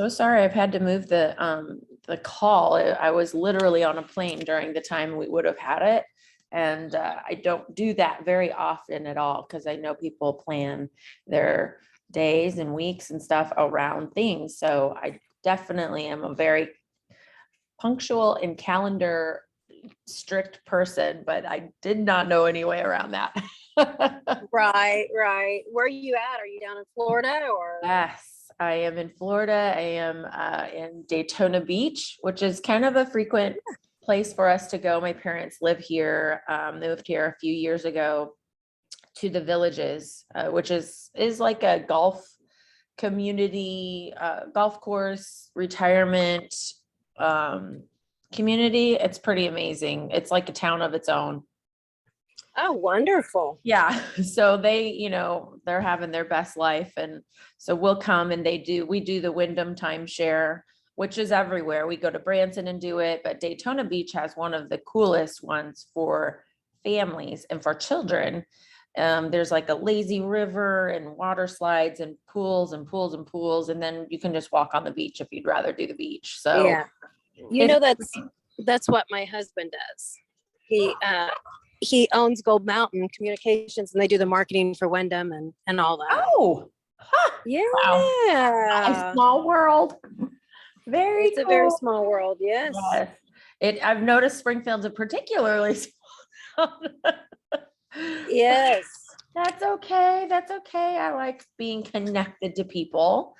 So sorry, I've had to move the call. I was literally on a plane during the time we would have had it. And I don't do that very often at all because I know people plan their days and weeks and stuff around things. So I definitely am a very punctual and calendar strict person, but I did not know any way around that. Right, right. Where are you at? Are you down in Florida or? Yes, I am in Florida. I am in Daytona Beach, which is kind of a frequent place for us to go. My parents live here. They moved here a few years ago to the Villages, which is like a golf community, golf course, retirement community. It's pretty amazing. It's like a town of its own. Oh, wonderful. Yeah. So they, they're having their best life. And so we'll come and we do the Wyndham timeshare, which is everywhere. We go to Branson and do it, but Daytona Beach has one of the coolest ones for families and for children. There's like a lazy river and water slides and pools and pools and pools. And then you can just walk on the beach if you'd rather do the beach. So Yeah. You it's know, that's what my husband does. He owns Gold Mountain Communications and they do the marketing for Wyndham and all that. oh, huh, wow. A Yeah. small world. Very It's a very small world. Yes. Yes. I've noticed Springfield's a particularly small. Yes. That's okay. That's okay. I like being connected to people.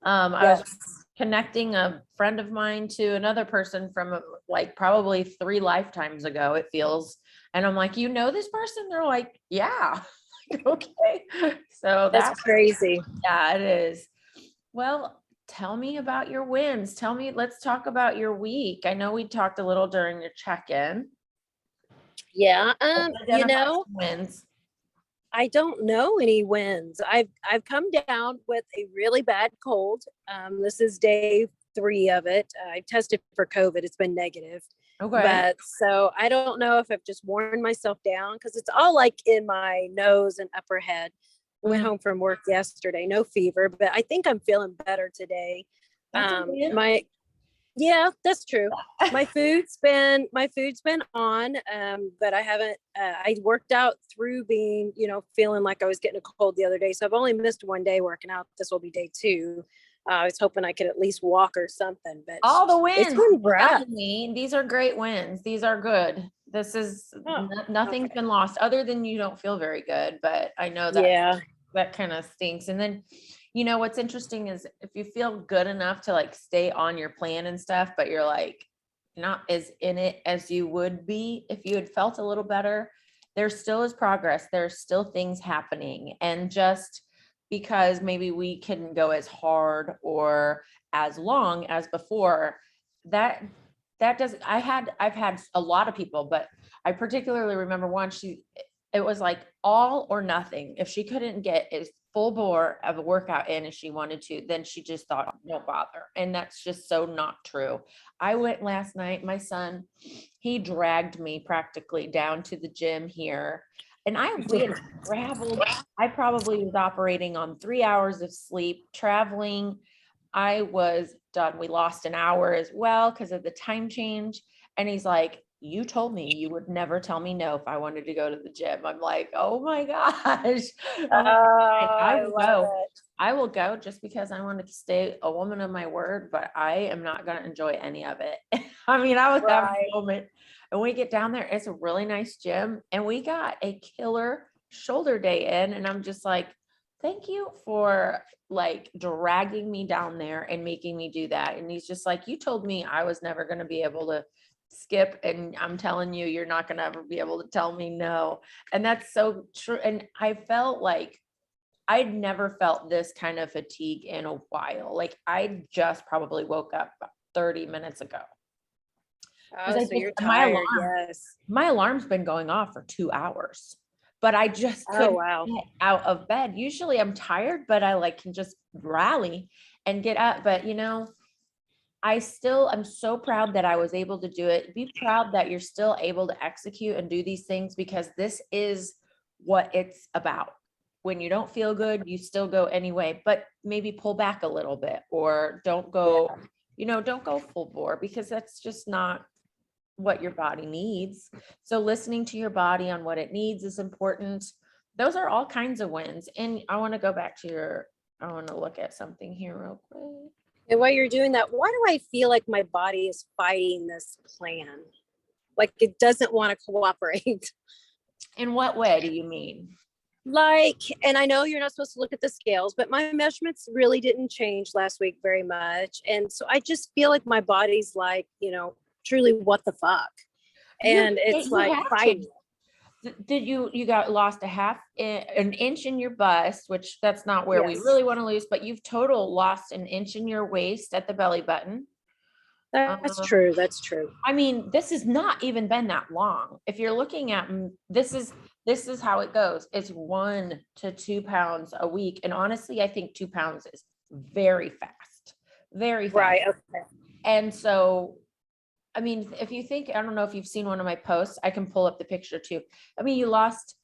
I was Yes. connecting a friend of mine to another person from like probably 3 lifetimes ago, it feels. And I'm like, this person? They're like, yeah. Okay. So That's crazy. yeah, it is. Well, tell me about your wins. Let's talk about your week. I know we talked a little during your check-in. Yeah. Identify some wins. I don't know any wins. I've come down with a really bad cold. This is day 3 of it. I tested for COVID. It's been negative. Okay. But so I don't know if I've just worn myself down because it's all like in my nose and upper head. Went home from work yesterday, no fever, but I think I'm feeling better today. That's a win. Yeah, that's true. My food's been on, but I haven't. I worked out through being, feeling like I was getting a cold the other day. So I've only missed one day working out. This will be day 2. I was hoping I could at least walk or something, but All the wins. it's been rough. These are great wins. These are good. This is nothing's been lost other than you don't feel very good. But I know that that kind of stinks. And then, what's interesting is if you feel good enough to like stay on your plan and stuff, but you're like not as in it as you would be if you had felt a little better, there still is progress. There's still things happening. And just because maybe we couldn't go as hard or as long as before, that does I've had a lot of people, but I particularly remember one, it was like all or nothing. If she couldn't get as full bore of a workout in as she wanted to, then she just thought, no bother. And that's just so not true. I went last night, my son, he dragged me practically down to the gym here. And we had traveled. I probably was operating on 3 hours of sleep, traveling. I was done. We lost an hour as well because of the time change. And he's like, you told me you would never tell me no if I wanted to go to the gym. I'm like, oh my gosh. I will go. I will go just because I want to stay a woman of my word, but I am not going to enjoy any of it. I mean, I was having a moment. And we get down there, it's a really nice gym. And we got a killer shoulder day in. And I'm just like, thank you for like dragging me down there and making me do that. And he's just like, you told me I was never going to be able to skip. And I'm telling you, you're not going to ever be able to tell me no. And that's so true. And I felt like I'd never felt this kind of fatigue in a while. Like I just probably woke up about 30 minutes ago. Oh, so you're tired. My alarm's been going off for 2 hours, but I just couldn't get out of bed. Usually I'm tired, but I can just rally and get up. But I'm so proud that I was able to do it. Be proud that you're still able to execute and do these things because this is what it's about. when you don't feel good, you still go anyway, but maybe pull back a little bit, or don't go, don't go full bore, because that's just not what your body needs. So listening to your body on what it needs is important. Those are all kinds of wins. And I want to go back to I want to look at something here real quick. And while you're doing that, why do I feel like my body is fighting this plan? Like it doesn't want to cooperate. In what way do you mean? Like, and I know you're not supposed to look at the scales, but my measurements really didn't change last week very much. And so I just feel like my body's like, truly what the fuck. And it's like fighting. Did you got lost an inch in your bust, which that's not where we really want to lose, but you've total lost an inch in your waist at the belly button. That's true. That's true. I mean, this has not even been that long. If you're looking at, this is how it goes. It's 1 to 2 pounds a week. And honestly, I think 2 pounds is very fast, very fast. Right. Okay. And so, I mean, if you think, I don't know if you've seen one of my posts, I can pull up the picture too. I mean, you lost,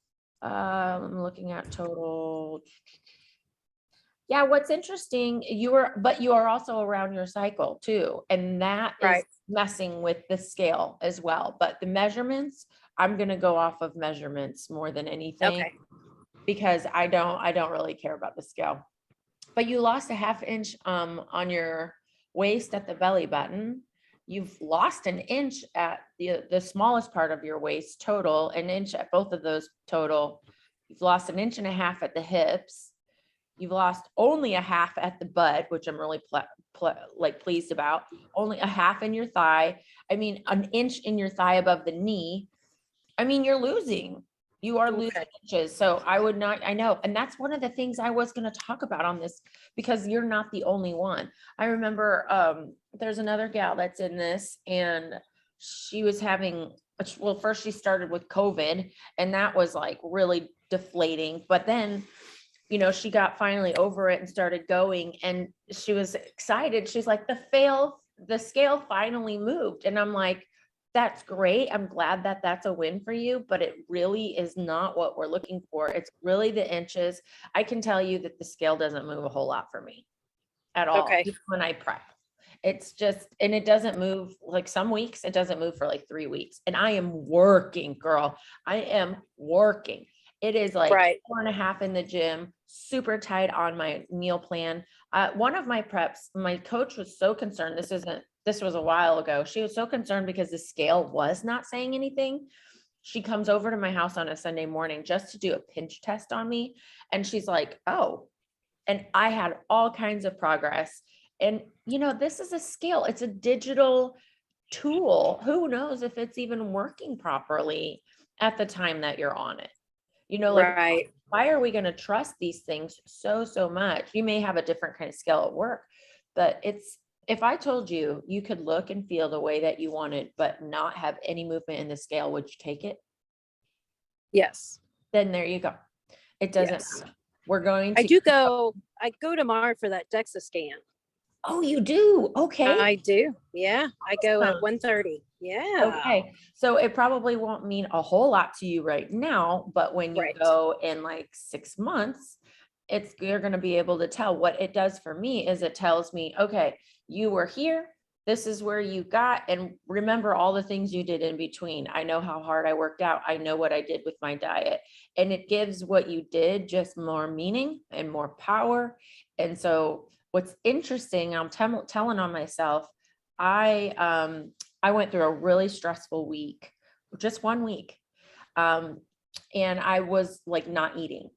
I'm looking at total. Yeah, what's interesting, you are also around your cycle too. And that is messing with the scale as well. But the measurements, I'm going to go off of measurements more than anything, because I don't really care about the scale. But you lost a 1/2 inch on your waist at the belly button. You've lost an inch at the smallest part of your waist total, an inch at both of those total. You've lost 1.5 inches at the hips. You've lost only a 1/2 at the butt, which I'm really pleased about. Only a 1/2 in your thigh. I mean, 1 inch in your thigh above the knee. I mean, you're losing. You are losing inches. So I would not, I know. And that's one of the things I was going to talk about on this, because you're not the only one. I remember there's another gal that's in this, and she was having, well, first she started with COVID, and that was like really deflating. But then, she got finally over it and started going, and she was excited. She's like, the scale finally moved. And I'm like, that's great. I'm glad that that's a win for you, but it really is not what we're looking for. It's really the inches. I can tell you that the scale doesn't move a whole lot for me at all. When I prep, it's just, and it doesn't move, like some weeks it doesn't move for like 3 weeks, and I am working, girl. I am working. It is like 4.5 in the gym, super tight on my meal plan. One of my preps, my coach was so concerned. This was a while ago. She was so concerned because the scale was not saying anything. She comes over to my house on a Sunday morning just to do a pinch test on me. And she's like, oh, and I had all kinds of progress. And, this is a scale. It's a digital tool. Who knows if it's even working properly at the time that you're on it? Why are we going to trust these things so much? You may have a different kind of scale at work, but if I told you you could look and feel the way that you wanted, but not have any movement in the scale, would you take it? Yes. Then there you go. It doesn't matter. We're going to. I go tomorrow for that DEXA scan. Oh, you do? Okay. I do. Yeah. I go at 1:30. Yeah. Okay. So it probably won't mean a whole lot to you right now, but when you go in like 6 months, you're going to be able to tell. What it does for me is it tells me, okay, you were here. This is where you got, and remember all the things you did in between. I know how hard I worked out. I know what I did with my diet, and it gives what you did just more meaning and more power. And so what's interesting, I'm telling on myself, I went through a really stressful week, just 1 week. And I was like not eating.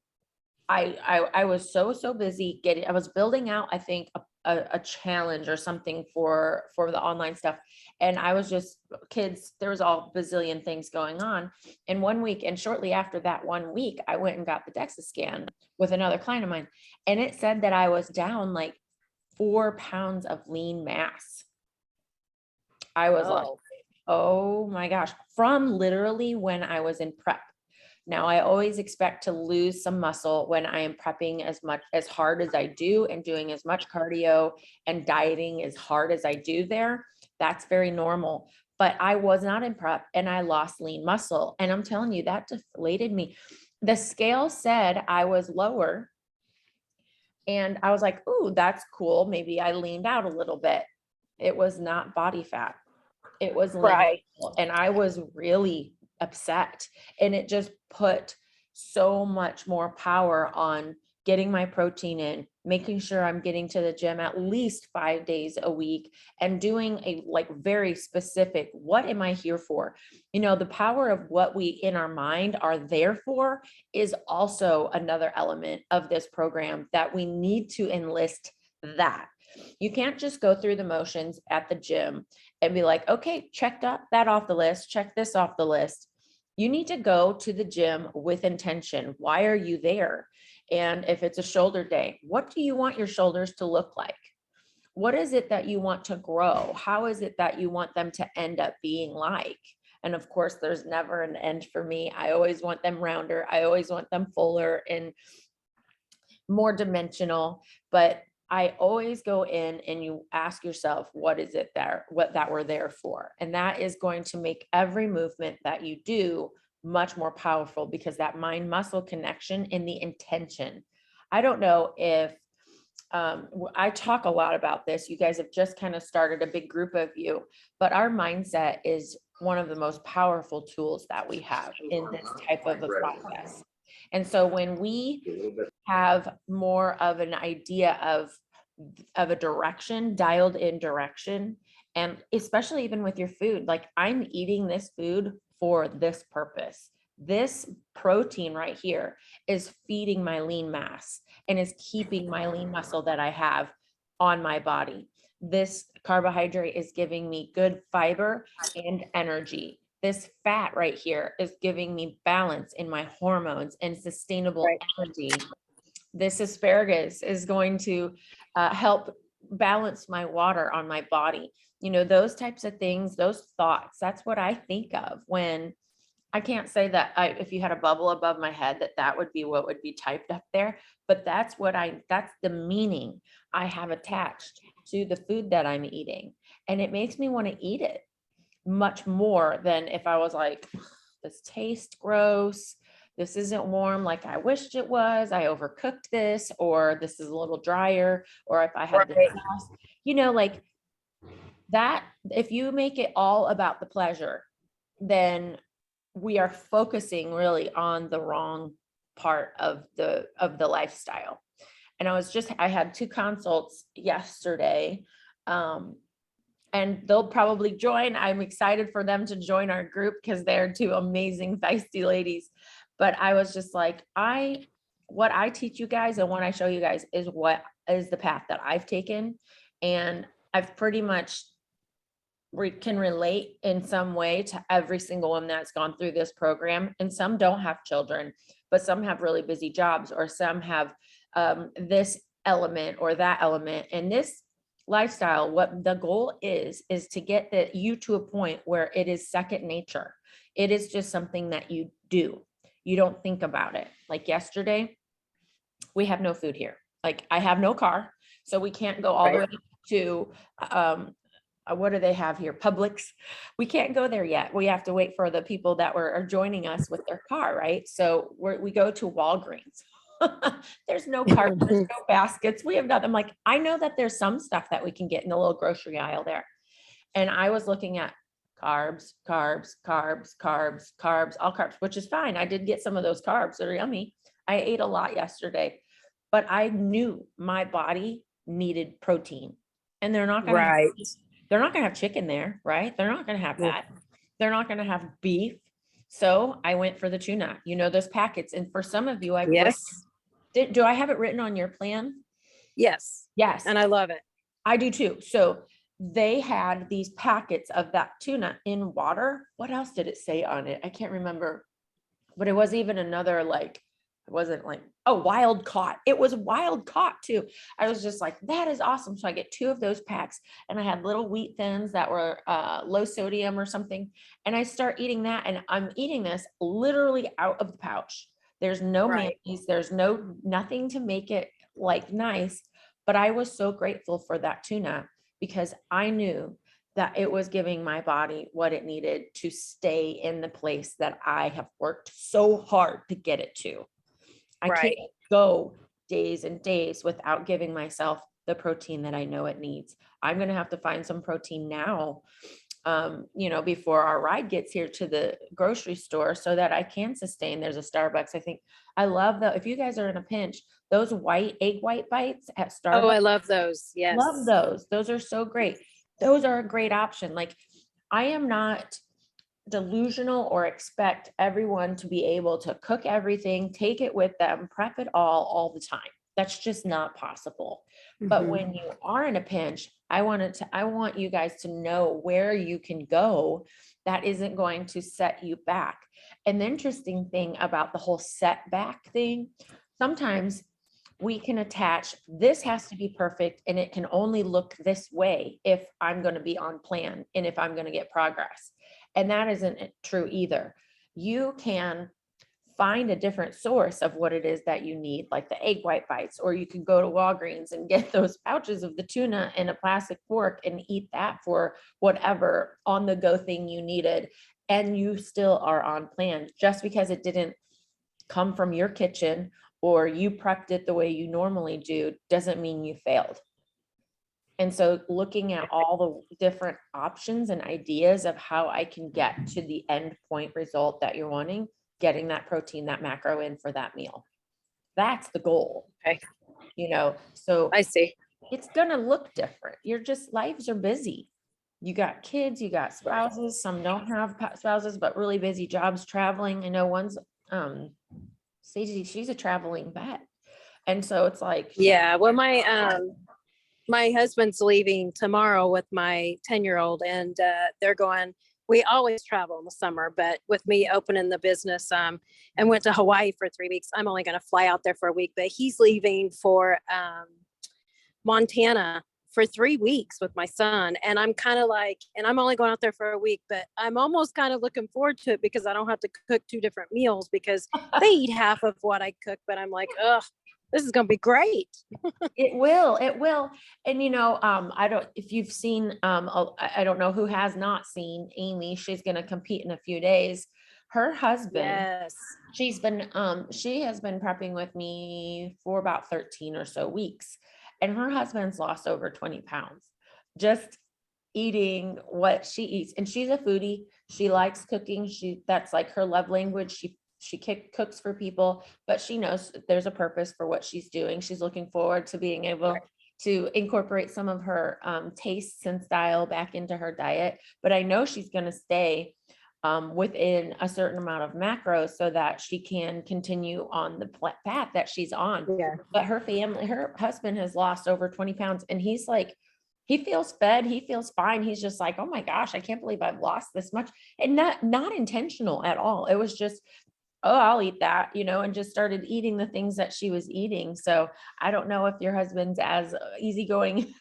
I was so busy I was building out, I think, a challenge or something for the online stuff. And I was just kids, there was all bazillion things going on in 1 week. And shortly after that 1 week, I went and got the DEXA scan with another client of mine. And it said that I was down like 4 pounds of lean mass. I was like, oh my gosh, from literally when I was in prep. Now, I always expect to lose some muscle when I am prepping as hard as I do, and doing as much cardio and dieting as hard as I do there. That's very normal. But I was not in prep, and I lost lean muscle. And I'm telling you, that deflated me. the scale said I was lower. And I was like, ooh, that's cool. Maybe I leaned out a little bit. It was not body fat. It was Right. lineal. And I was really upset. And it just put so much more power on getting my protein in, making sure I'm getting to the gym at least 5 days a week, and doing a like very specific, what am I here for? You know, the power of what we in our mind are there for is also another element of this program that we need to enlist that. You can't just go through the motions at the gym and be like, okay, checked up that off the list, check this off the list. You need to go to the gym with intention. Why are you there? And if it's a shoulder day, what do you want your shoulders to look like? What is it that you want to grow? How is it that you want them to end up being like? And of course, there's never an end for me. I always want them rounder. I always want them fuller and more dimensional. But I always go in and you ask yourself, what is it there, what that we're there for? And that is going to make every movement that you do much more powerful, because that mind muscle connection and the intention. I don't know if I talk a lot about this. You guys have just kind of started a big group of you, but our mindset is one of the most powerful tools that we have in this type of a process. And so when we have more of an idea of a direction, dialed in direction, and especially even with your food, like I'm eating this food for this purpose. This protein right here is feeding my lean mass and is keeping my lean muscle that I have on my body. This carbohydrate is giving me good fiber and energy. This fat right here is giving me balance in my hormones and sustainable energy. This asparagus is going to help balance my water on my body. You know, those types of things, those thoughts, that's what I think of when I can't say that if you had a bubble above my head, that would be what would be typed up there, but that's the meaning I have attached to the food that I'm eating. And it makes me want to eat it much more than if I was like, this tastes gross. This isn't warm like I wished it was. I overcooked this, or this is a little drier, or if I had the sauce, you know, like that. If you make it all about the pleasure, then we are focusing really on the wrong part of the lifestyle. And I had 2 consults yesterday, and they'll probably join. I'm excited for them to join our group because they're 2 amazing, feisty ladies. But I was just like, what I teach you guys and what I show you guys is what is the path that I've taken. And I've pretty much can relate in some way to every single one that's gone through this program. And some don't have children, but some have really busy jobs, or some have this element or that element. And this lifestyle, what the goal is to get you to a point where it is second nature. It is just something that you do. You don't think about it. Like yesterday, we have no food here. Like I have no car, so we can't go all the way to what do they have here? Publix. We can't go there yet. We have to wait for the people that are joining us with their car, right? So we go to Walgreens. There's no cart, there's no baskets. We have nothing. I'm like, I know that there's some stuff that we can get in the little grocery aisle there. And I was looking at carbs, carbs, carbs, carbs, carbs, all carbs, which is fine. I did get some of those carbs. They're yummy. I ate a lot yesterday, but I knew my body needed protein, and they're not going to have chicken there, right? They're not going to have that. They're not going to have beef. So I went for the tuna, you know, those packets. And for some of you, do I have it written on your plan? Yes. Yes. And I love it. I do too. So they had these packets of that tuna in water. What else did it say on it? I can't remember, but it was even another, like, it wasn't like, oh, wild caught. It was wild caught too. I was just like, that is awesome. So I get 2 of those packs, and I had little wheat thins that were low sodium or something. And I start eating that, and I'm eating this literally out of the pouch. There's no mayonnaise. There's nothing to make it like nice. But I was so grateful for that tuna, because I knew that it was giving my body what it needed to stay in the place that I have worked so hard to get it to. I Right. can't go days and days without giving myself the protein that I know it needs. I'm going to have to find some protein now, before our ride gets here to the grocery store so that I can sustain. There's a Starbucks. I think I love that. If you guys are in a pinch, those egg white bites at Oh, I Starbucks, love those. love Yes. those. Those are so great. Those are a great option. Like, I am not delusional or expect everyone to be able to cook everything, take it with them, prep it all the time. That's just not possible. But Mhm. when you are in a pinch, I want you guys to know where you can go that isn't going to set you back. And the interesting thing about the whole setback thing, sometimes we can attach, this has to be perfect and it can only look this way if I'm going to be on plan and if I'm going to get progress. And that isn't true either. You can find a different source of what it is that you need, like the egg white bites, or you can go to Walgreens and get those pouches of the tuna in a plastic fork and eat that for whatever on the go thing you needed. And you still are on plan. Just because it didn't come from your kitchen or you prepped it the way you normally do doesn't mean you failed. And so looking at all the different options and ideas of how I can get to the end point result that you're wanting, getting that protein, that macro in for that meal. That's the goal. Okay. So I see. it's going to look different. Lives are busy. You got kids, you got spouses, some don't have spouses, but really busy jobs, traveling. I know one's, Stacey, she's a traveling vet. And so it's like, Yeah. Well, my husband's leaving tomorrow with my 10-year-old and they're going, we always travel in the summer, but with me opening the business and went to Hawaii for 3 weeks, I'm only going to fly out there for a week, but he's leaving for Montana for 3 weeks with my son. And I'm kind of like, and I'm only going out there for a week, but I'm almost kind of looking forward to it because I don't have to cook 2 different meals because they eat half of what I cook, but I'm like, ugh, this is going to be great. It will. And I don't, if you've seen, I don't know who has not seen Amy, she's going to compete in a few days. Her husband, Yes. she has been prepping with me for about 13 or so weeks. And her husband's lost over 20 pounds, just eating what she eats. And she's a foodie. She likes cooking. That's like her love language. She cooks for people, but she knows there's a purpose for what she's doing. She's looking forward to being able to incorporate some of her tastes and style back into her diet. But I know she's going to stay within a certain amount of macros so that she can continue on the path that she's on. Yeah. But her husband has lost over 20 pounds and he's like, he feels fed, he feels fine. He's just like, oh my gosh, I can't believe I've lost this much. And not intentional at all. It was just, oh, I'll eat that, and just started eating the things that she was eating. So I don't know if your husband's as easygoing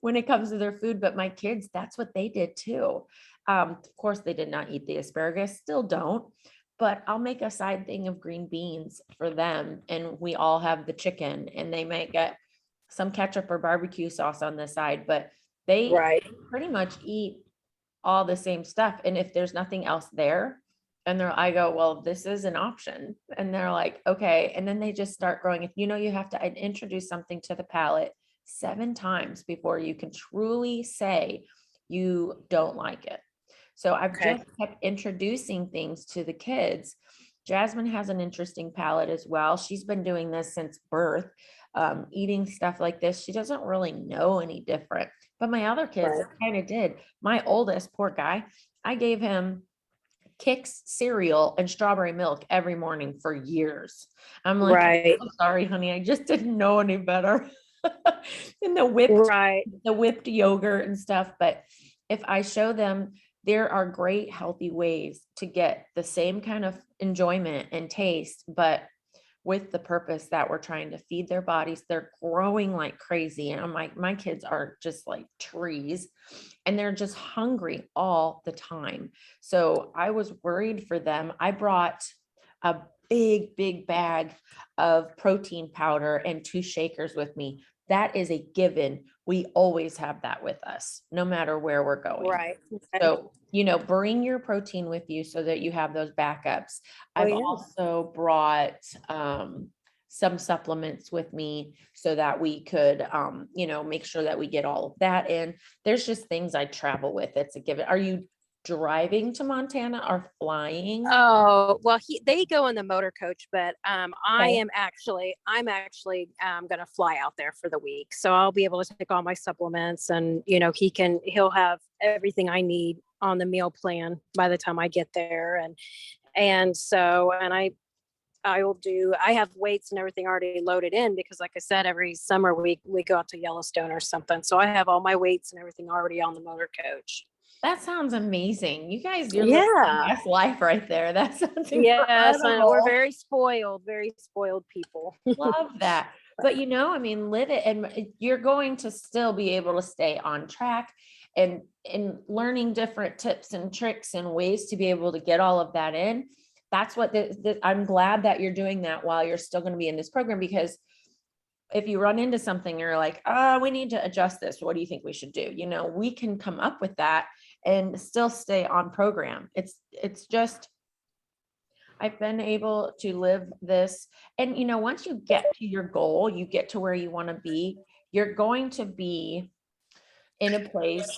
when it comes to their food, but my kids, that's what they did too. Of course, they did not eat the asparagus, still don't, but I'll make a side thing of green beans for them. And we all have the chicken and they might get some ketchup or barbecue sauce on the side, but they pretty much eat all the same stuff. And if there's nothing else there, I go, well, this is an option. And they're like, okay. And then they just start growing. If you have to introduce something to the palate 7 times before you can truly say you don't like it. So I've just kept introducing things to the kids. Jasmine has an interesting palate as well. She's been doing this since birth, eating stuff like this. She doesn't really know any different, but my other kids kind of did. My oldest, poor guy, I gave him Kix cereal and strawberry milk every morning for years. I'm like, I'm sorry, honey, I just didn't know any better. And the whipped yogurt and stuff. But if I show them there are great healthy ways to get the same kind of enjoyment and taste, but with the purpose that we're trying to feed their bodies. They're growing like crazy. And I'm like, my kids are just like trees and they're just hungry all the time. So I was worried for them. I brought a big bag of protein powder and 2 shakers with me. that is a given. We always have that with us, no matter where we're going. Right. Okay. So, bring your protein with you so that you have those backups. I've also brought some supplements with me so that we could, make sure that we get all of that in. There's just things I travel with. It's a given. Are you driving to Montana or flying? Oh, well, they go in the motor coach, but I'm actually going to fly out there for the week. So I'll be able to take all my supplements, and he'll have everything I need on the meal plan by the time I get there. And I have weights and everything already loaded in, because like I said, every summer we go out to Yellowstone or something. So I have all my weights and everything already on the motor coach. That sounds amazing. You guys, you're living the best life right there. That sounds incredible. Yes, I know. We're very spoiled people. Love that. But live it, and you're going to still be able to stay on track and learning different tips and tricks and ways to be able to get all of that in. That's what I'm glad that you're doing that while you're still going to be in this program, because if you run into something, you're like, we need to adjust this. What do you think we should do? We can come up with that and still stay on program. It's just, I've been able to live this. And, once you get to your goal, you get to where you want to be, you're going to be in a place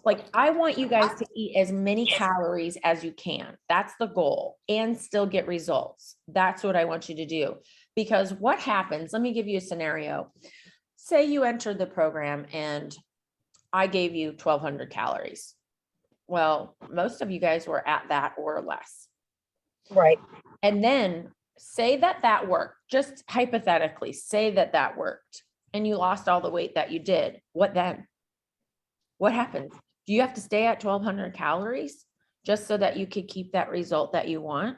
like, I want you guys to eat as many calories as you can. That's the goal, and still get results. That's what I want you to do. Because what happens, let me give you a scenario. Say you entered the program and I gave you 1,200 calories. Well, most of you guys were at that or less. Right. And then say that worked, just hypothetically, say that worked, and you lost all the weight that you did. What then? What happens? Do you have to stay at 1,200 calories just so that you could keep that result that you want?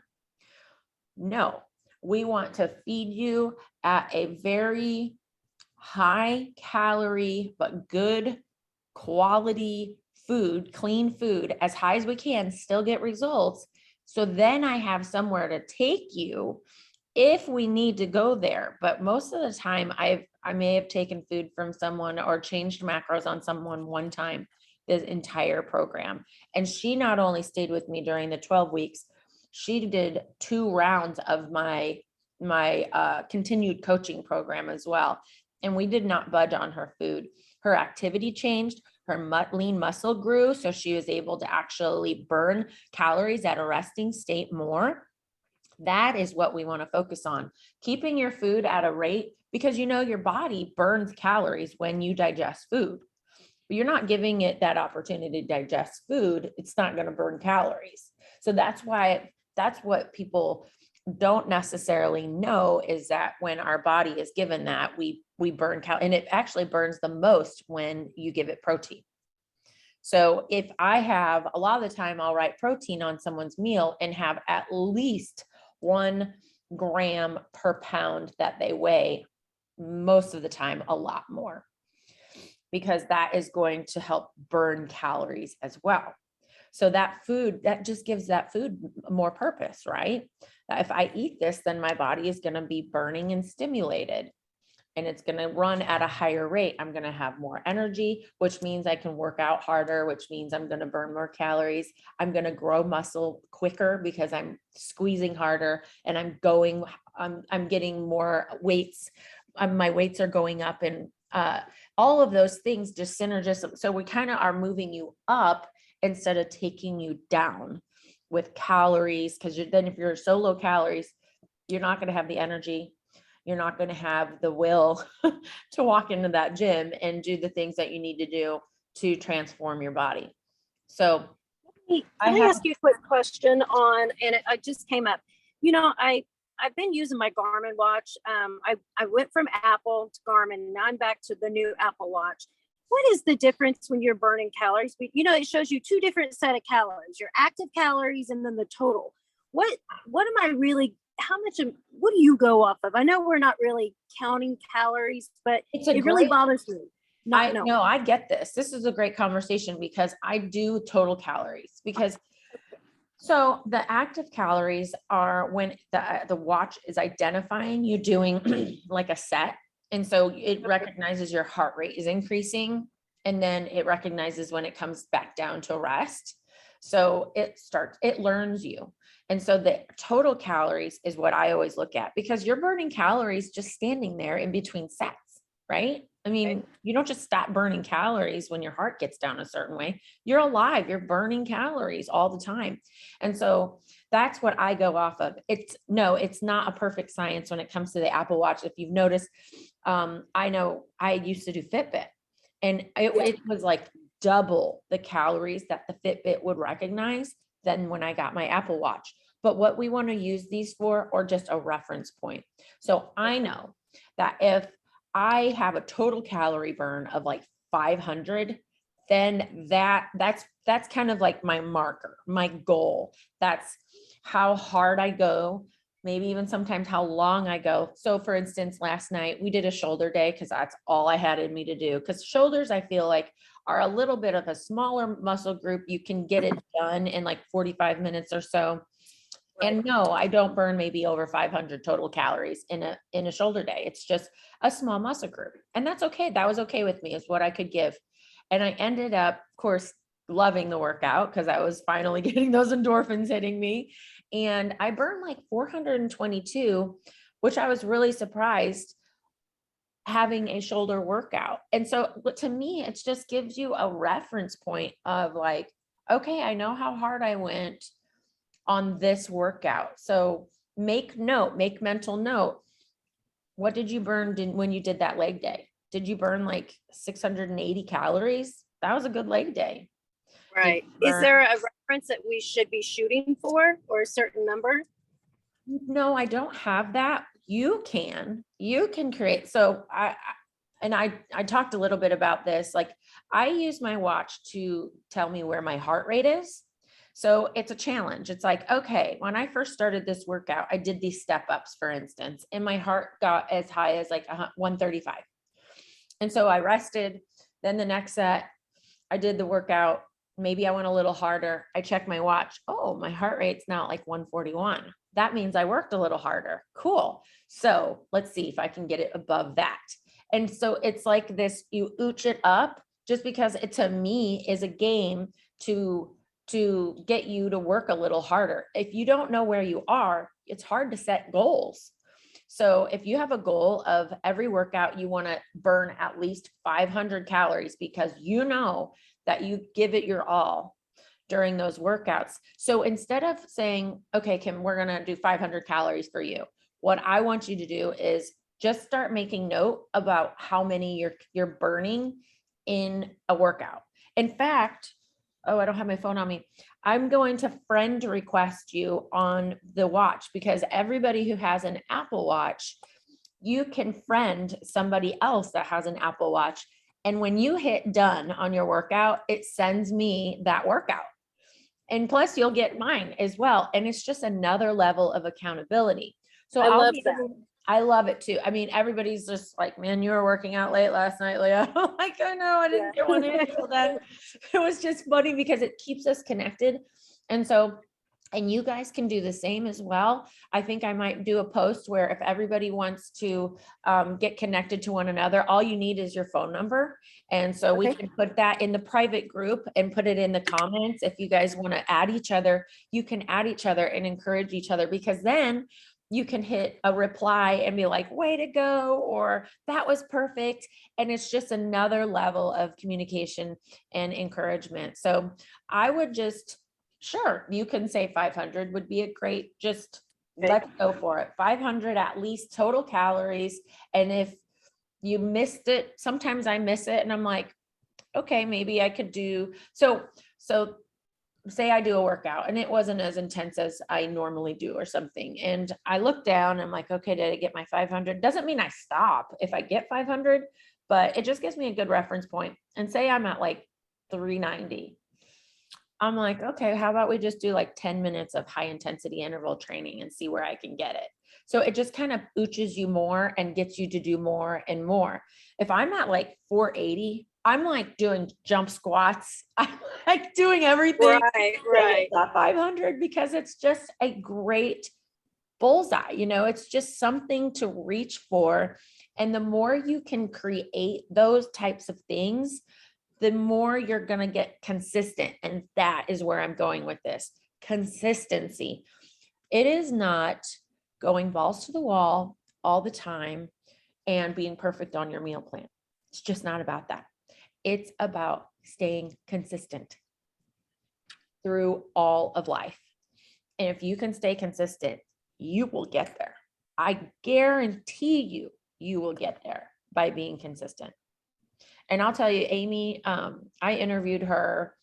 No, we want to feed you at a very high calorie, but good quality food, clean food, as high as we can, still get results. So then I have somewhere to take you if we need to go there. But most of the time I may have taken food from someone or changed macros on someone one time this entire program. And she not only stayed with me during the 12 weeks, she did 2 rounds of my continued coaching program as well. And we did not budge on her food. Her activity changed. Her lean muscle grew. So she was able to actually burn calories at a resting state more. That is what we want to focus on. Keeping your food at a rate, because your body burns calories when you digest food. But you're not giving it that opportunity to digest food. It's not going to burn calories. So that's what people don't necessarily know, is that when our body is given that, we burn calories, and it actually burns the most when you give it protein. So if I have, a lot of the time I'll write protein on someone's meal and have at least 1 gram per pound that they weigh, most of the time a lot more, because that is going to help burn calories as well. So that food, that just gives that food more purpose, right? If I eat this, then my body is going to be burning and stimulated, and it's going to run at a higher rate. I'm going to have more energy, which means I can work out harder, which means I'm going to burn more calories. I'm going to grow muscle quicker because I'm squeezing harder, and I'm getting more weights. My weights are going up, and all of those things just synergistic. So we kind of are moving you up instead of taking you down with calories. Because then if you're so low calories, you're not going to have the energy. You're not going to have the will to walk into that gym and do the things that you need to do to transform your body. So can I ask you a quick question on, and it just came up, I've been using my Garmin watch. I went from Apple to Garmin. Now I'm back to the new Apple Watch. What is the difference when you're burning calories? It shows you 2 different set of calories, your active calories and then the total. What am I really, what do you go off of? I know we're not really counting calories, but it really bothers me. I get this. This is a great conversation, because I do total calories, so the active calories are when the watch is identifying you doing like a set. And so it recognizes your heart rate is increasing, and then it recognizes when it comes back down to rest. So it learns you. And so the total calories is what I always look at, because you're burning calories just standing there in between sets, right? I mean, you don't just stop burning calories when your heart gets down a certain way. You're alive, you're burning calories all the time. And so that's what I go off of. It's not a perfect science when it comes to the Apple Watch. If you've noticed, I know I used to do Fitbit, and it was like double the calories that the Fitbit would recognize than when I got my Apple Watch. But what we want to use these for, or just a reference point. So I know that if I have a total calorie burn of like 500, then that's kind of like my marker, my goal. That's how hard I go, maybe even sometimes how long I go. So for instance, last night we did a shoulder day because that's all I had in me to do. Because shoulders, I feel like, are a little bit of a smaller muscle group. You can get it done in like 45 minutes or so. And no, I don't burn maybe over 500 total calories in a shoulder day. It's just a small muscle group. And that's okay. That was okay with me, is what I could give. And I ended up, of course, loving the workout because I was finally getting those endorphins hitting me. And I burned like 422, which I was really surprised having a shoulder workout. And so to me, it just gives you a reference point of like, okay, I know how hard I went on this workout. So make mental note. What did you burn when you did that leg day? Did you burn like 680 calories? That was a good leg day. Right. Is there a reference that we should be shooting for, or a certain number? No, I don't have that. You can create. So I talked a little bit about this. Like, I use my watch to tell me where my heart rate is. So it's a challenge. It's like, okay, when I first started this workout, I did these step ups, for instance, and my heart got as high as like 135. And so I rested. Then the next set, I did the workout. Maybe I went a little harder. I checked my watch. Oh, my heart rate's now like 141. That means I worked a little harder. Cool. So let's see if I can get it above that. And so it's like this, you ooch it up, just because it, to me, is a game to get you to work a little harder. If you don't know where you are, it's hard to set goals. So if you have a goal of every workout, you want to burn at least 500 calories because you know that you give it your all during those workouts. So instead of saying, okay, Kim, we're going to do 500 calories for you, what I want you to do is just start making note about how many you're burning in a workout. In fact, oh, I don't have my phone on me. I'm going to friend request you on the watch, because everybody who has an Apple Watch, you can friend somebody else that has an Apple Watch. And when you hit done on your workout, it sends me that workout. And plus you'll get mine as well. And it's just another level of accountability. So I love that. I love it too. I mean, everybody's just like, man, you were working out late last night, Leah. I'm like, oh no, I didn't get one in until then. It was just funny because it keeps us connected. And so, and you guys can do the same as well. I think I might do a post where if everybody wants to get connected to one another, all you need is your phone number. And so we can put that in the private group and put it in the comments. If you guys want to add each other, you can add each other and encourage each other, because then you can hit a reply and be like, way to go, or that was perfect. And it's just another level of communication and encouragement. So I would just, sure, you can say 500 would be a great, just let's go for it. 500 at least total calories. And if you missed it, sometimes I miss it and I'm like, okay, maybe I could do, so say I do a workout and it wasn't as intense as I normally do or something. And I look down, I'm like, okay, did I get my 500? Doesn't mean I stop if I get 500, but it just gives me a good reference point. And say I'm at like 390. I'm like, okay, how about we just do like 10 minutes of high intensity interval training and see where I can get it. So it just kind of ooches you more and gets you to do more and more. If I'm at like 480, I'm like doing jump squats. I'm like doing everything. Right. At 500, because it's just a great bullseye. You know, it's just something to reach for. And the more you can create those types of things, the more you're going to get consistent. And that is where I'm going with this consistency. It is not going balls to the wall all the time and being perfect on your meal plan. It's just not about that. It's about staying consistent through all of life. And if you can stay consistent, you will get there. I guarantee you, you will get there by being consistent. And I'll tell you, Amy, I interviewed her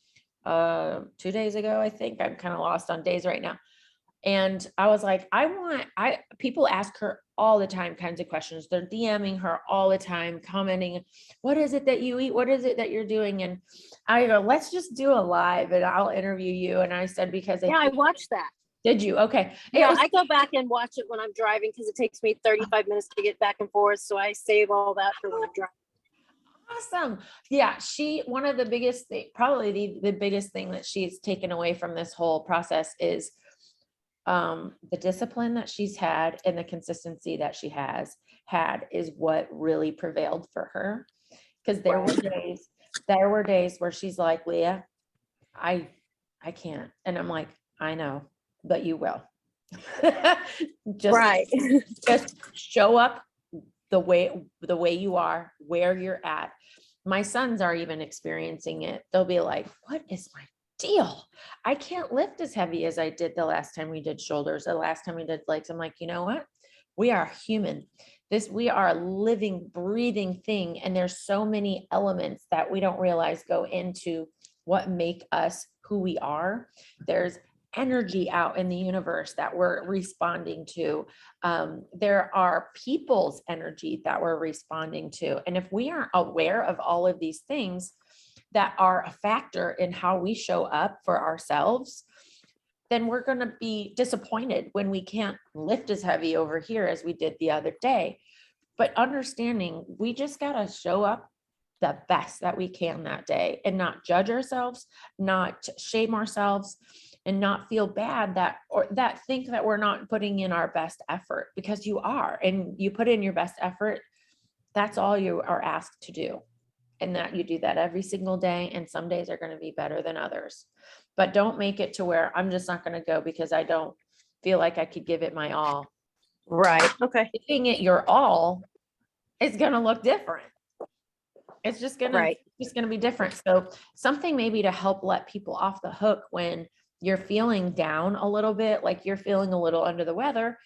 2 days ago, I think. I'm kind of lost on days right now. And I was like, people ask her all the time kinds of questions. They're DMing her all the time, commenting, what is it that you eat? What is it that you're doing? And I go, let's just do a live and I'll interview you. And I said, because I watched that. Did you? Okay. Yeah, I go back and watch it when I'm driving because it takes me 35 minutes to get back and forth. So I save all that for when I'm driving. Awesome. Yeah. One of the biggest thing, probably the biggest thing that she's taken away from this whole process is the discipline that she's had and the consistency that she has had is what really prevailed for her. Because there were days where she's like, Leah, I can't. And I'm like, I know, but you will. Just show up the way you are, where you're at. My sons are even experiencing it. They'll be like, what is my deal? I can't lift as heavy as I did the last time we did shoulders, the last time we did legs. I'm like, you know what? We are human. We are a living, breathing thing. And there's so many elements that we don't realize go into what make us who we are. There's energy out in the universe that we're responding to. There are people's energy that we're responding to. And if we aren't aware of all of these things that are a factor in how we show up for ourselves, then we're going to be disappointed when we can't lift as heavy over here as we did the other day. But understanding we just got to show up the best that we can that day and not judge ourselves, not shame ourselves, and not feel bad that think that we're not putting in our best effort, because you are, and you put in your best effort. That's all you are asked to do. And that you do that every single day. And some days are going to be better than others, but don't make it to where I'm just not going to go because I don't feel like I could give it my all. Right. Okay. Giving it your all is going to look different. It's just going to be different. So something maybe to help let people off the hook when you're feeling down a little bit, like you're feeling a little under the weather,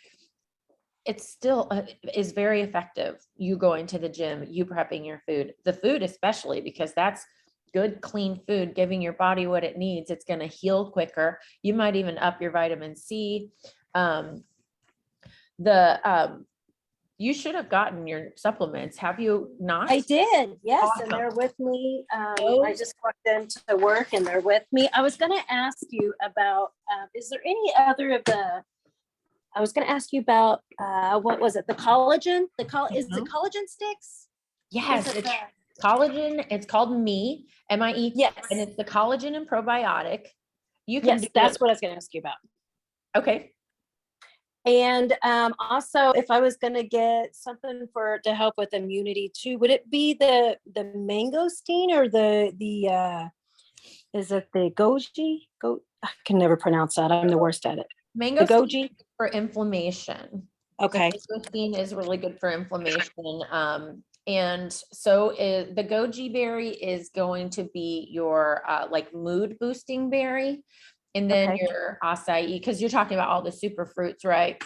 it still is very effective. You going to the gym, you prepping your food, the food especially, because that's good, clean food, giving your body what it needs. It's going to heal quicker. You might even up your vitamin C. You should have gotten your supplements. Have you not? I did. Yes. Awesome. And they're with me. I just walked into work and they're with me. I was going to ask you about, is there any other of the, I was going to ask you about, what was it? The collagen, is it collagen sticks? Yes. It's collagen. It's called MIE. Yes. And it's the collagen and probiotic. That's what I was going to ask you about. Okay. And also, if I was going to get something to help with immunity too, would it be the mangosteen or is it the goji? I can never pronounce that. I'm the worst at it. Mangosteen, the goji for inflammation. Okay. Mangosteen is really good for inflammation. And so the goji berry is going to be your like mood boosting berry. And then your acai, because you're talking about all the super fruits, right?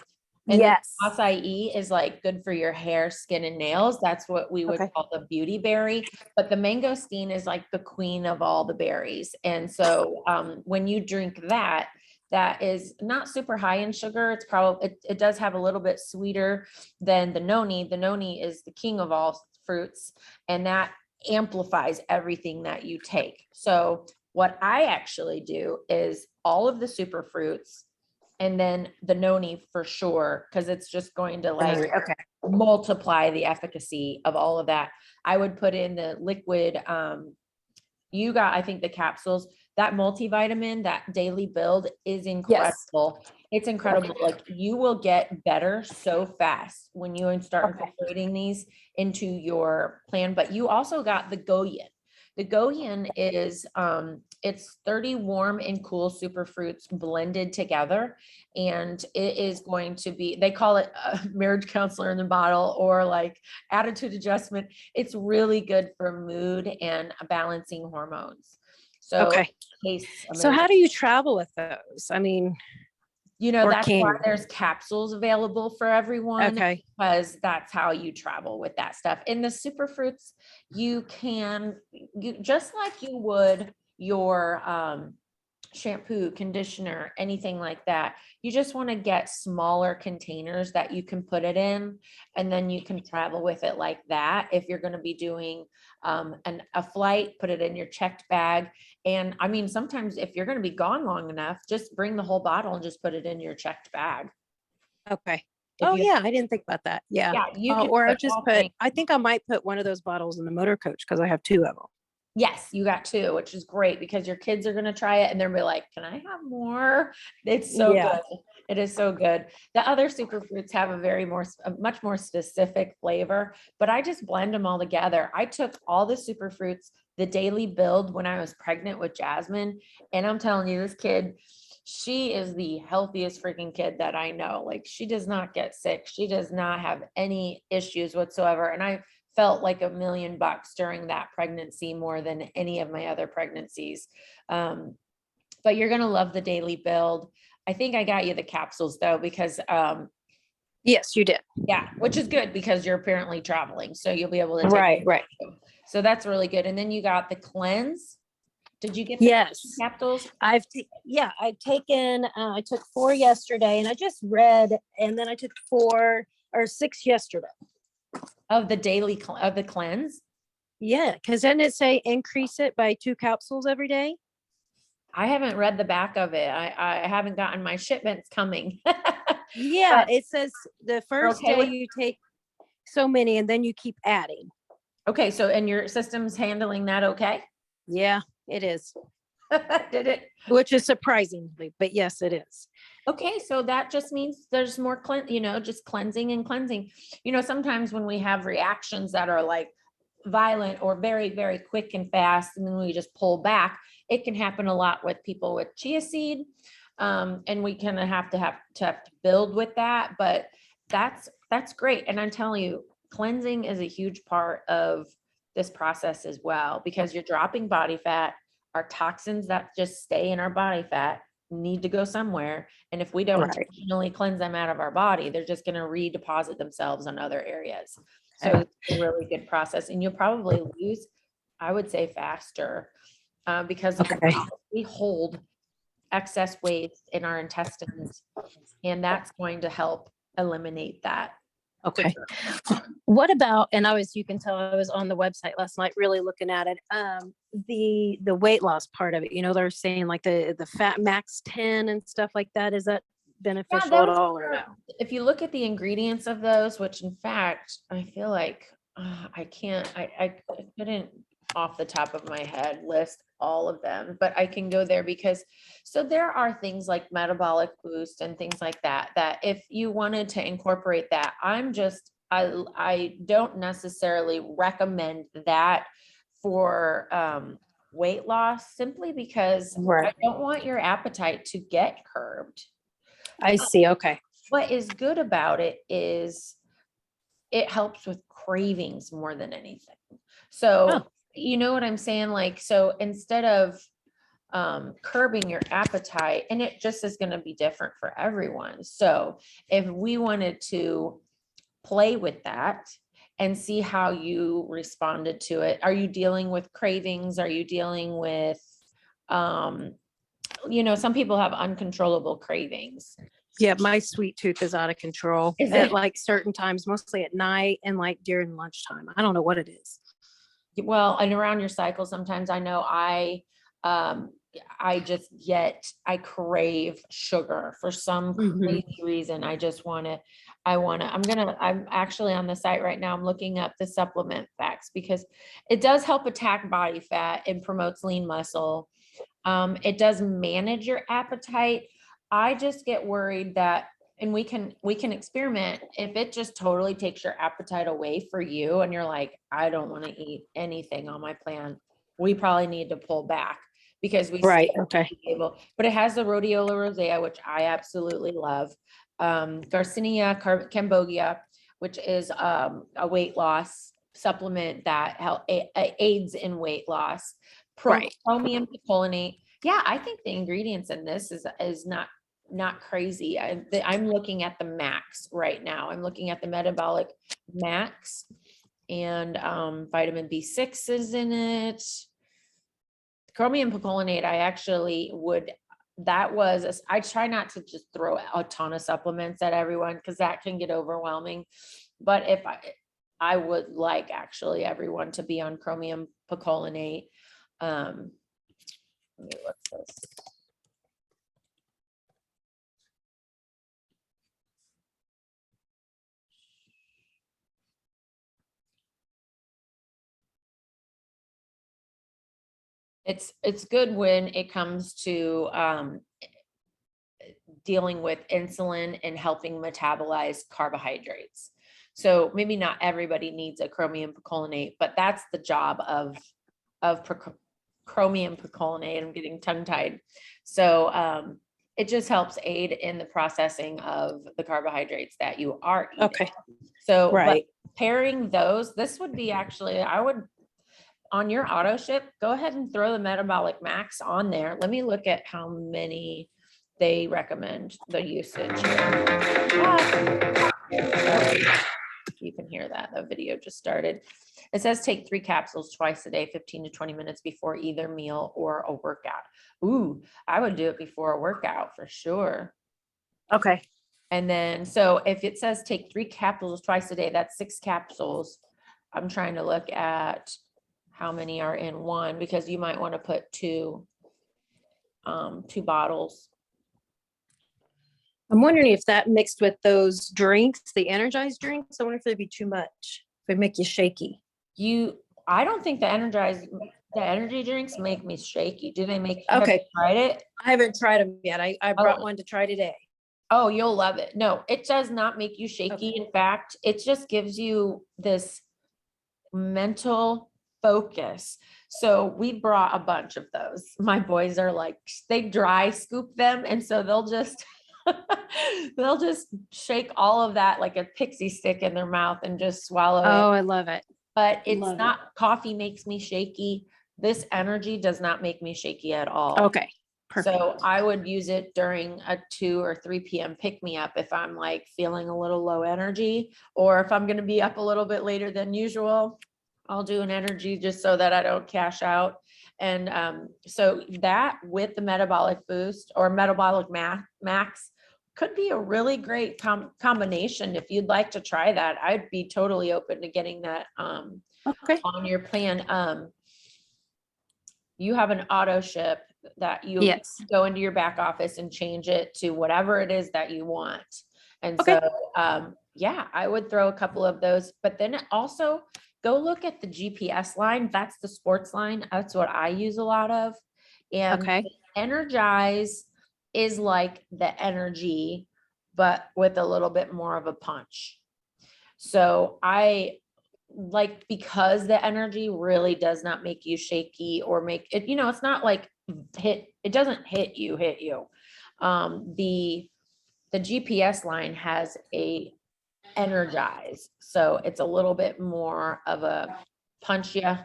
And yes. Acai is like good for your hair, skin, and nails. That's what we would call the beauty berry. But the mangosteen is like the queen of all the berries. And so when you drink that is not super high in sugar. It's probably, it does have a little bit sweeter than the noni. The noni is the king of all fruits, and that amplifies everything that you take. So what I actually do is all of the super fruits and then the noni for sure, because it's just going to multiply the efficacy of all of that. I would put in the liquid you got, I think the capsules, that multivitamin, that daily build is Yes. incredible. It's incredible. Like you will get better so fast when you start Okay. incorporating these into your plan, but you also got the Goyin. The Goyin is, it's 30 warm and cool superfruits blended together. And it is going to be, they call it a marriage counselor in the bottle, or like attitude adjustment. It's really good for mood and balancing hormones. So, Okay. So how do you travel with those? I mean, that's why there's capsules available for everyone. Okay. Because that's how you travel with that stuff. In the superfruits, you just like you would your shampoo, conditioner, anything like that. You just want to get smaller containers that you can put it in, and then you can travel with it like that. If you're going to be doing a flight, put it in your checked bag. And I mean, sometimes if you're going to be gone long enough, just bring the whole bottle and just put it in your checked bag. Okay. Yeah, I didn't think about that. Yeah. You can or I'll just I think I might put one of those bottles in the motor coach because I have 2 of them. Yes, you got 2, which is great because your kids are going to try it and they're gonna be like, can I have more? It's so good. It is so good. The other superfruits have a much more specific flavor, but I just blend them all together. I took all the superfruits, the daily build, when I was pregnant with Jasmine. And I'm telling you, this kid, she is the healthiest freaking kid that I know. Like, she does not get sick. She does not have any issues whatsoever. And I felt like $1 million during that pregnancy, more than any of my other pregnancies. But you're going to love the daily build. I think I got you the capsules though, because yes, you did. Yeah, which is good because you're apparently traveling, so you'll be able to take right. So that's really good. And then you got the cleanse. Did you get the capsules? I've taken, I took 4 yesterday, and I just read, and then I took 4 or 6 yesterday. Of the daily, of the cleanse? Yeah, because didn't it say increase it by 2 capsules every day? I haven't read the back of it. I haven't gotten my shipments coming. Yeah, it says the first day you take so many and then you keep adding. Okay, so and your system's handling that okay? Yeah, it is. Did it? Which is surprisingly, but yes, it is. Okay, so that just means there's more just cleansing and cleansing. Sometimes when we have reactions that are like violent or very, very quick and fast, and then we just pull back, it can happen a lot with people with chia seed. And we kind of have to build with that, but that's great. And I'm telling you, cleansing is a huge part of this process as well, because you're dropping body fat. Our toxins that just stay in our body fat need to go somewhere. And if we don't intentionally cleanse them out of our body, they're just going to redeposit themselves on other areas. So it's a really good process. And you'll probably lose, I would say, faster because we hold excess waste in our intestines, and that's going to help eliminate that. Okay. What about, and you can tell I was on the website last night really looking at it, the weight loss part of it, they're saying like the fat max 10 and stuff like that. Is that beneficial at all or no? If you look at the ingredients of those, which in fact, I feel like I couldn't off the top of my head list all of them, but I can go there because there are things like metabolic boost and things like that if you wanted to incorporate that, I don't necessarily recommend that for weight loss, simply because I don't want your appetite to get curbed. I see. Okay. What is good about it is it helps with cravings more than anything. So you know what I'm saying? Like, so instead of curbing your appetite, and it just is going to be different for everyone. So if we wanted to play with that and see how you responded to it, are you dealing with cravings? Are you dealing with, some people have uncontrollable cravings. Yeah, my sweet tooth is out of control at like certain times, mostly at night and like during lunchtime. I don't know what it is. Well, and around your cycle, sometimes I know I crave sugar for some crazy reason. I'm actually on the site right now. I'm looking up the supplement facts because it does help attack body fat and promotes lean muscle. It does manage your appetite. I just get worried that, and we can experiment, if it just totally takes your appetite away for you and you're like, I don't want to eat anything on my plan, we probably need to pull back because we Right. still Okay. be able, but it has the rhodiola rosea, which I absolutely love. Garcinia cambogia, which is a weight loss supplement that aids in weight loss. Right. Chromium picolinate. Yeah, I think the ingredients in this is not crazy. I'm looking at the max right now. I'm looking at the metabolic max, and vitamin B6 is in it. Chromium picolinate, I try not to just throw a ton of supplements at everyone because that can get overwhelming. But if I would like actually everyone to be on chromium picolinate. Let me look this. It's good when it comes to dealing with insulin and helping metabolize carbohydrates. So maybe not everybody needs a chromium picolinate, but that's the job of chromium picolinate. I'm getting tongue tied. So it just helps aid in the processing of the carbohydrates that you are eating. Okay. So right. But pairing those, this would be actually, on your auto ship, go ahead and throw the metabolic max on there. Let me look at how many they recommend the usage. You can hear that the video just started. It says take 3 capsules twice a day, 15 to 20 minutes before either meal or a workout. Ooh, I would do it before a workout for sure. Okay. And then, so if it says take 3 capsules twice a day, that's 6 capsules. I'm trying to look at how many are in one, because you might want to put two bottles. I'm wondering if that mixed with those drinks, the energized drinks, I wonder if they'd be too much. If it make you shaky. I don't think the energy drinks make me shaky. Do they make you? Okay. Have you tried it? I haven't tried them yet. I brought one to try today. Oh, you'll love it. No, it does not make you shaky. Okay. In fact, it just gives you this mental focus. So we brought a bunch of those. My boys are like, they dry scoop them. And so they'll just shake all of that like a pixie stick in their mouth and just swallow it. Oh, I love it. But it's not, coffee makes me shaky. This energy does not make me shaky at all. Okay. Perfect. So I would use it during a 2 or 3 p.m. pick me up if I'm like feeling a little low energy, or if I'm going to be up a little bit later than usual, I'll do an energy just so that I don't cash out. And so that with the metabolic boost or metabolic max could be a really great combination. If you'd like to try that, I'd be totally open to getting that okay. on your plan. You have an auto ship that you yes. go into your back office and change it to whatever it is that you want. And okay. So, yeah, I would throw a couple of those, but then also go look at the GPS line. That's the sports line. That's what I use a lot of. And okay. Energize is like the energy, but with a little bit more of a punch. So I like, because the energy really does not make you shaky or make it, it's not like it doesn't hit you. The GPS line has a energize. So it's a little bit more of a punch you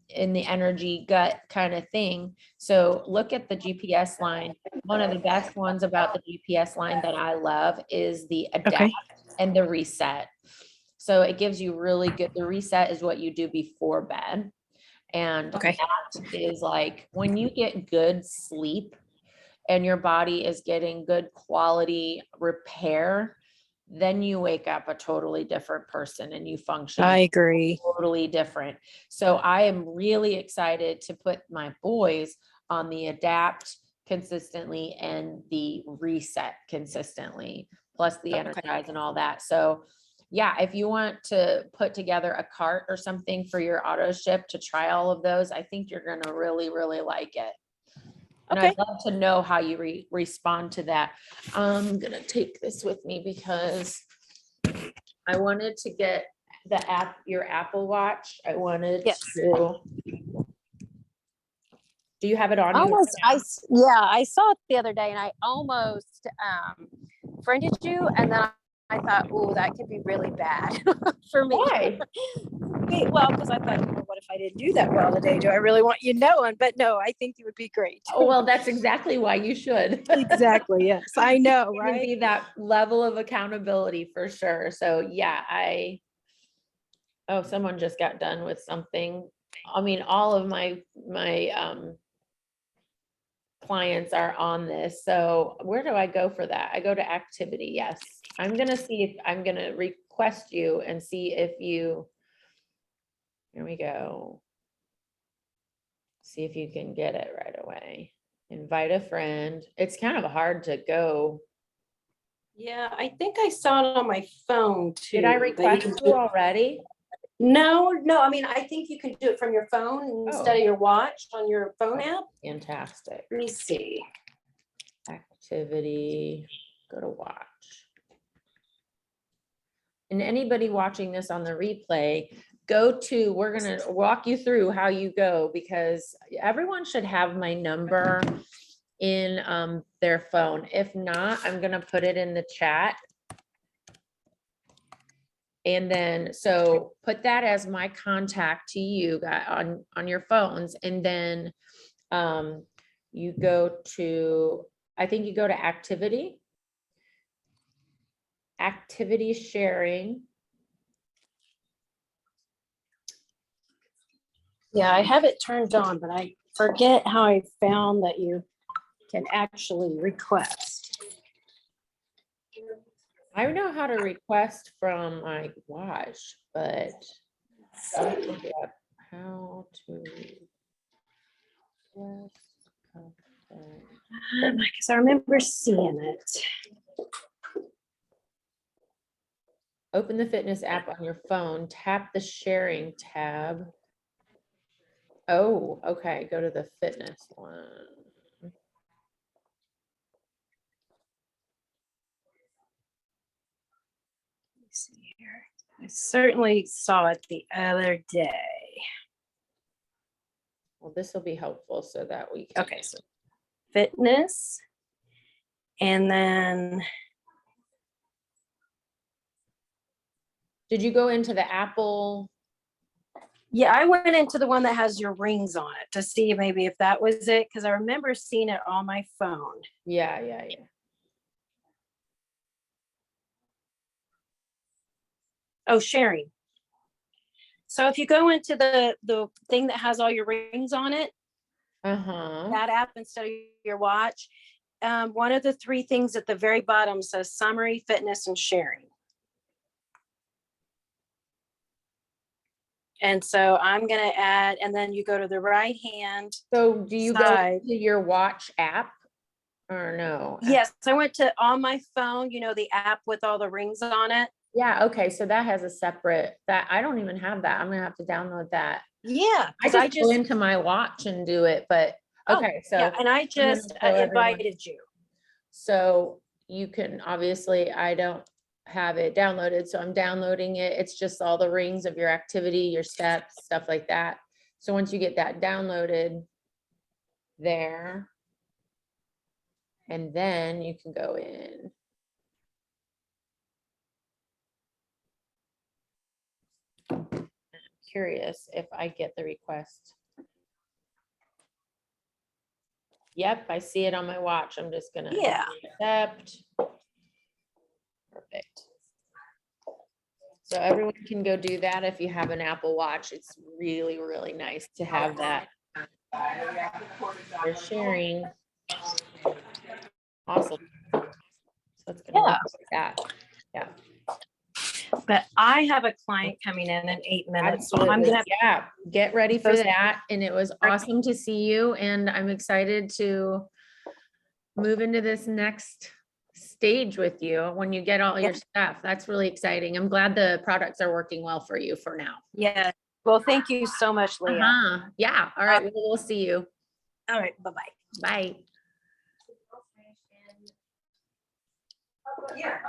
in the energy gut kind of thing. So look at the GPS line. One of the best ones about the GPS line that I love is the adapt and the reset. So it gives you really good, the reset is what you do before bed. And that is like when you get good sleep and your body is getting good quality repair, then you wake up a totally different person and you function. I agree. Totally different. So I am really excited to put my boys on the adapt consistently and the reset consistently, plus the energize and all that. So yeah, if you want to put together a cart or something for your auto ship to try all of those, I think you're going to really, really like it. And Okay. I'd love to know how you respond to that. I'm going to take this with me because I wanted to get your Apple Watch. I wanted Yes. to. Do you have it on you? Almost, I saw it the other day and I almost friended you, and then I thought, oh, that could be really bad for me. Why? Well, because I thought, well, what if I didn't do that well today? Do I really want you knowing? But no, I think you would be great. Oh, well, that's exactly why you should. Exactly. Yes, I know, Right? Be that level of accountability for sure. So yeah, someone just got done with something. I mean, all of my clients are on this. So where do I go for that? I go to activity. Yes. I'm going to see if I'm going to request you and see if you, here we go. See if you can get it right away. Invite a friend. It's kind of hard to go. Yeah, I think I saw it on my phone too. Did I request you already? No. I mean, I think you can do it from your phone instead of your watch on your phone app. Fantastic. Let me see. Activity, go to watch. And anybody watching this on the replay, we're going to walk you through how you go, because everyone should have my number in their phone. If not, I'm going to put it in the chat. And then, so put that as my contact to you on your phones. And then you go to, I think you go to activity sharing. Yeah, I have it turned on, but I forget how I found that you can actually request. I know how to request from my watch, but how to because I remember seeing it. Open the fitness app on your phone, tap the sharing tab. Oh, okay, go to the fitness one. Let's see here. I certainly saw it the other day. Well, this will be helpful so that we can. Okay, so fitness, and then. Did you go into the Apple? Yeah, I went into the one that has your rings on it to see maybe if that was it, because I remember seeing it on my phone. Yeah. Oh, sharing. So if you go into the thing that has all your rings on it, that app instead of your watch, one of the three things at the very bottom says summary, fitness, and sharing. And so I'm going to add, and then you go to the right hand. So do you go to your watch app or no? Yes, I went to on my phone, the app with all the rings on it. Yeah. Okay. So that has a separate, that I don't even have that. I'm going to have to download that. Yeah. I just go into my watch and do it, but okay. So yeah, and I just invited you. So you can, obviously I don't have it downloaded, so I'm downloading it. It's just all the rings of your activity, your steps, stuff like that. So once you get that downloaded there, and then you can go in. I'm curious if I get the request. Yep, I see it on my watch. I'm just gonna accept. Perfect. So everyone can go do that if you have an Apple Watch. It's really, really nice to have that. They're sharing. Awesome. So it's gonna look like that. Yeah. But I have a client coming in 8 minutes, so I'm Absolutely. gonna. Yeah, get ready for Those- that. And it was awesome to see you, and I'm excited to move into this next stage with you when you get all your stuff. That's really exciting. I'm glad the products are working well for you for now. Yeah. Well, thank you so much, Leah. Yeah. All right. We'll see you. All right. Bye-bye. Bye. Yeah.